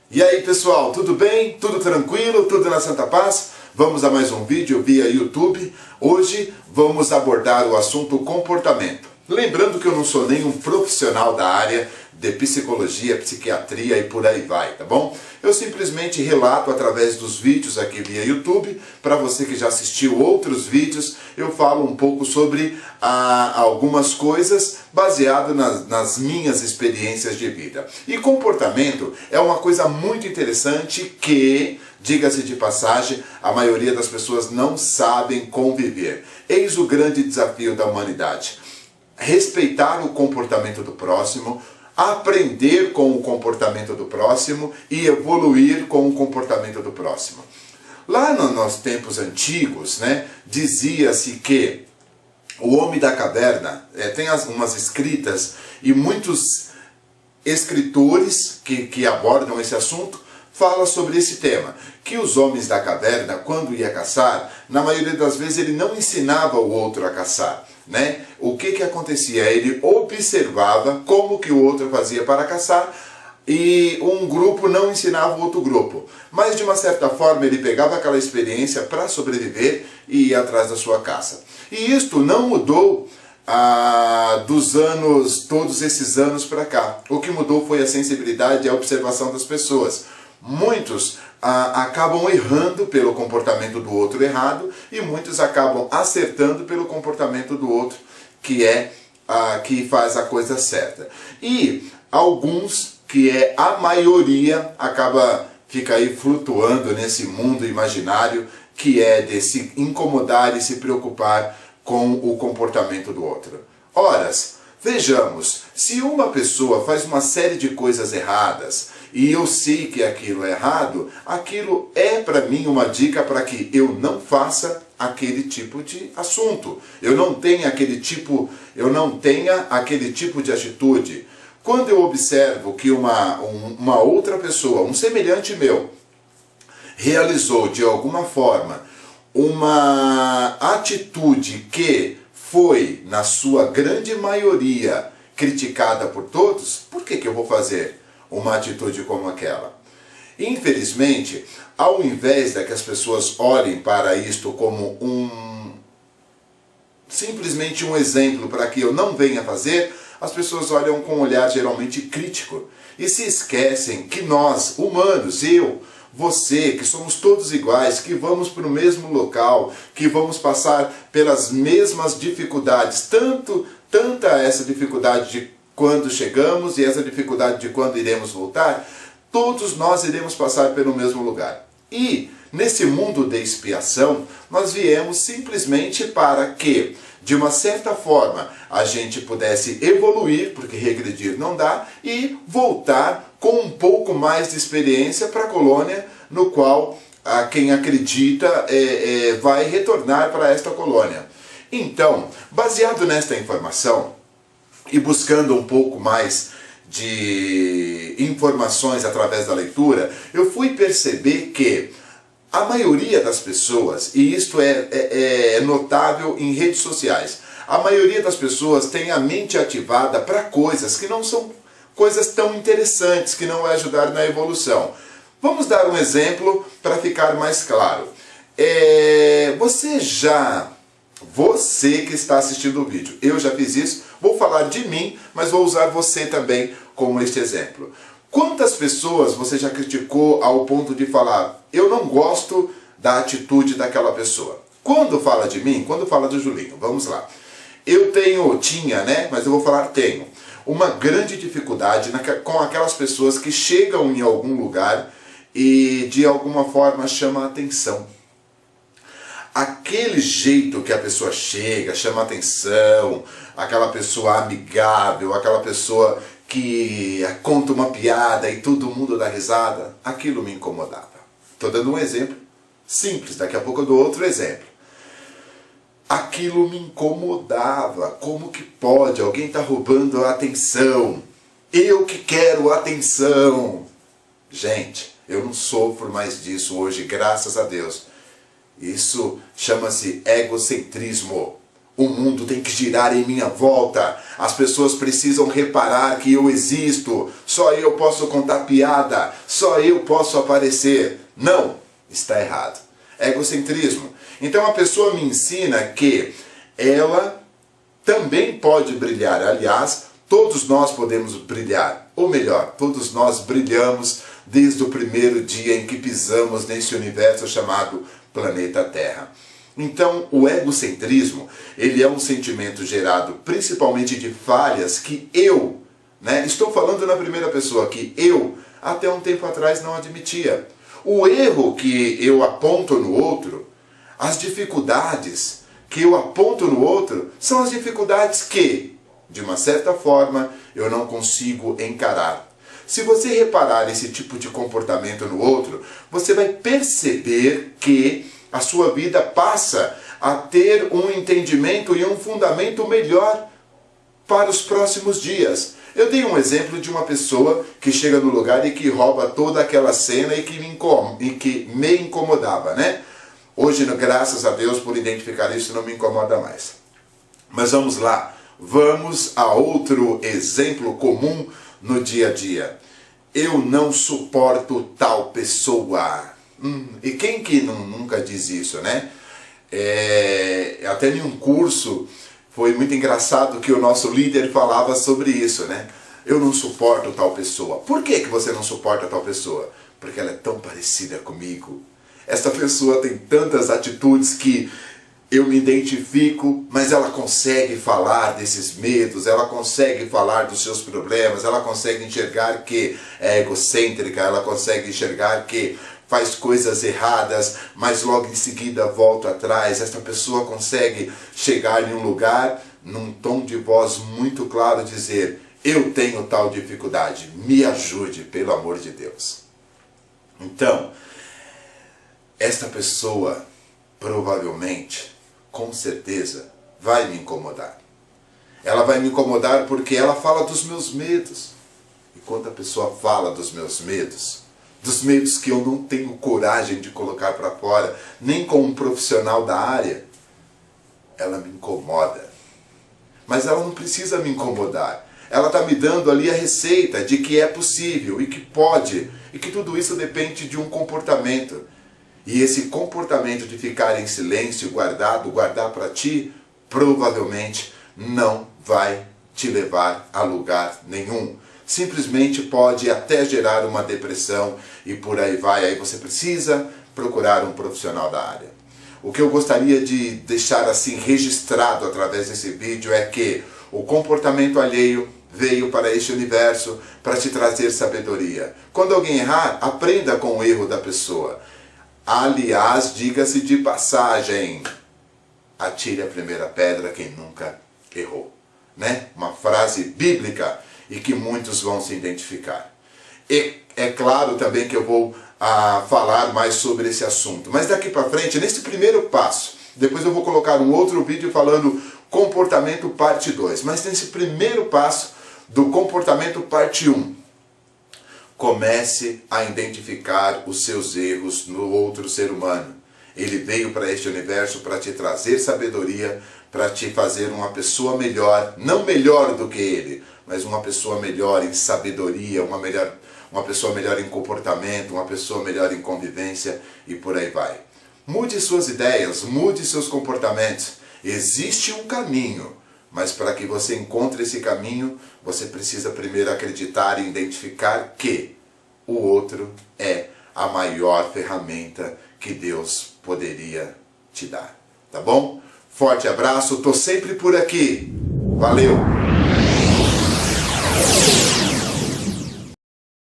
E aí pessoal, tudo bem? Tudo tranquilo? Tudo na Santa Paz? Vamos a mais um vídeo via YouTube. Hoje vamos abordar o assunto comportamento. Lembrando que eu não sou nenhum profissional da área de psicologia, psiquiatria e por aí vai, tá bom? Eu simplesmente relato através dos vídeos aqui via YouTube. Para você que já assistiu outros vídeos, eu falo um pouco sobre algumas coisas baseado nas minhas experiências de vida. E comportamento é uma coisa muito interessante que, diga-se de passagem, a maioria das pessoas não sabem conviver. Eis o grande desafio da humanidade. Respeitar o comportamento do próximo, aprender com o comportamento do próximo e evoluir com o comportamento do próximo. Lá nos tempos antigos, dizia-se que o homem da caverna, tem umas escritas e muitos escritores que abordam esse assunto falam sobre esse tema, que os homens da caverna, quando ia caçar, na maioria das vezes ele não ensinava o outro a caçar. O que acontecia? Ele observava como que o outro fazia para caçar e um grupo não ensinava o outro grupo. Mas de uma certa forma ele pegava aquela experiência para sobreviver e ia atrás da sua caça. E isto não mudou todos esses anos para cá. O que mudou foi a sensibilidade e a observação das pessoas. Muitos acabam errando pelo comportamento do outro errado e muitos acabam acertando pelo comportamento do outro que faz a coisa certa. E alguns, que é a maioria, fica aí flutuando nesse mundo imaginário que é de se incomodar e se preocupar com o comportamento do outro. Ora, vejamos, se uma pessoa faz uma série de coisas erradas e eu sei que aquilo é errado, aquilo é para mim uma dica para que eu não faça aquele tipo de assunto. Eu não tenha aquele tipo de atitude. Quando eu observo que uma outra pessoa, um semelhante meu, realizou de alguma forma uma atitude que foi, na sua grande maioria, criticada por todos, por que eu vou fazer uma atitude como aquela? Infelizmente, ao invés de que as pessoas olhem para isto como simplesmente um exemplo para que eu não venha fazer, as pessoas olham com um olhar geralmente crítico e se esquecem que nós, humanos, você, que somos todos iguais, que vamos para o mesmo local, que vamos passar pelas mesmas dificuldades, tanta essa dificuldade de quando chegamos e essa dificuldade de quando iremos voltar, todos nós iremos passar pelo mesmo lugar. E nesse mundo de expiação, nós viemos simplesmente para que, de uma certa forma, a gente pudesse evoluir, porque regredir não dá, e voltar com um pouco mais de experiência para a colônia, no qual quem acredita vai retornar para esta colônia. Então, baseado nesta informação, e buscando um pouco mais de informações através da leitura, eu fui perceber que a maioria das pessoas, e isto é notável em redes sociais, a maioria das pessoas tem a mente ativada para coisas que não são coisas tão interessantes, que não vai ajudar na evolução. Vamos dar um exemplo para ficar mais claro. Você que está assistindo o vídeo, eu já fiz isso, vou falar de mim, mas vou usar você também como este exemplo. Quantas pessoas você já criticou ao ponto de falar, eu não gosto da atitude daquela pessoa? Quando fala de mim, quando fala do Julinho, vamos lá. Eu tinha, mas eu vou falar tenho, uma grande dificuldade com aquelas pessoas que chegam em algum lugar e de alguma forma chamam a atenção. Aquele jeito que a pessoa chega, chama a atenção, aquela pessoa amigável, aquela pessoa que conta uma piada e todo mundo dá risada, aquilo me incomodava. Estou dando um exemplo simples, daqui a pouco eu dou outro exemplo. Aquilo me incomodava. Como que pode? Alguém está roubando a atenção. Eu que quero atenção. Gente, eu não sofro mais disso hoje, graças a Deus. Isso chama-se egocentrismo. O mundo tem que girar em minha volta. As pessoas precisam reparar que eu existo. Só eu posso contar piada. Só eu posso aparecer. Não, está errado. Egocentrismo. Então a pessoa me ensina que ela também pode brilhar. Aliás, todos nós podemos brilhar. Ou melhor, todos nós brilhamos desde o primeiro dia em que pisamos nesse universo chamado planeta Terra. Então, o egocentrismo, ele é um sentimento gerado principalmente de falhas que eu, estou falando na primeira pessoa, que eu, até um tempo atrás, não admitia. O erro que eu aponto no outro, as dificuldades que eu aponto no outro, são as dificuldades que, de uma certa forma, eu não consigo encarar. Se você reparar esse tipo de comportamento no outro, você vai perceber que a sua vida passa a ter um entendimento e um fundamento melhor para os próximos dias. Eu dei um exemplo de uma pessoa que chega no lugar e que rouba toda aquela cena e que me incomodava, né? Hoje, graças a Deus, por identificar isso, não me incomoda mais. Mas vamos lá, vamos a outro exemplo comum no dia a dia. Eu não suporto tal pessoa. E quem que nunca diz isso, né? Até em um curso foi muito engraçado que o nosso líder falava sobre isso, né? Eu não suporto tal pessoa. Por que você não suporta tal pessoa? Porque ela é tão parecida comigo. Essa pessoa tem tantas atitudes que eu me identifico, mas ela consegue falar desses medos, ela consegue falar dos seus problemas, ela consegue enxergar que é egocêntrica, ela consegue enxergar que faz coisas erradas, mas logo em seguida volta atrás. Essa pessoa consegue chegar em um lugar, num tom de voz muito claro, dizer: eu tenho tal dificuldade, me ajude, pelo amor de Deus. Então, esta pessoa provavelmente, com certeza, vai me incomodar. Ela vai me incomodar porque ela fala dos meus medos. E quando a pessoa fala dos meus medos que eu não tenho coragem de colocar para fora, nem com um profissional da área, ela me incomoda. Mas ela não precisa me incomodar. Ela está me dando ali a receita de que é possível e que pode, e que tudo isso depende de um comportamento. E esse comportamento de ficar em silêncio, guardar para ti, provavelmente não vai te levar a lugar nenhum. Simplesmente pode até gerar uma depressão e por aí vai. Aí você precisa procurar um profissional da área. O que eu gostaria de deixar assim registrado através desse vídeo é que o comportamento alheio veio para este universo para te trazer sabedoria. Quando alguém errar, aprenda com o erro da pessoa. Aliás, diga-se de passagem, atire a primeira pedra quem nunca errou. Uma frase bíblica e que muitos vão se identificar. E é claro também que eu vou falar mais sobre esse assunto. Mas daqui para frente, nesse primeiro passo, depois eu vou colocar um outro vídeo falando comportamento parte 2. Mas nesse primeiro passo do comportamento parte 1, comece a identificar os seus erros no outro ser humano. Ele veio para este universo para te trazer sabedoria, para te fazer uma pessoa melhor, não melhor do que ele, mas uma pessoa melhor em sabedoria, uma pessoa melhor em comportamento, uma pessoa melhor em convivência e por aí vai. Mude suas ideias, mude seus comportamentos. Existe um caminho, mas para que você encontre esse caminho, você precisa primeiro acreditar e identificar que o outro é a maior ferramenta que Deus poderia te dar. Tá bom? Forte abraço, tô sempre por aqui. Valeu!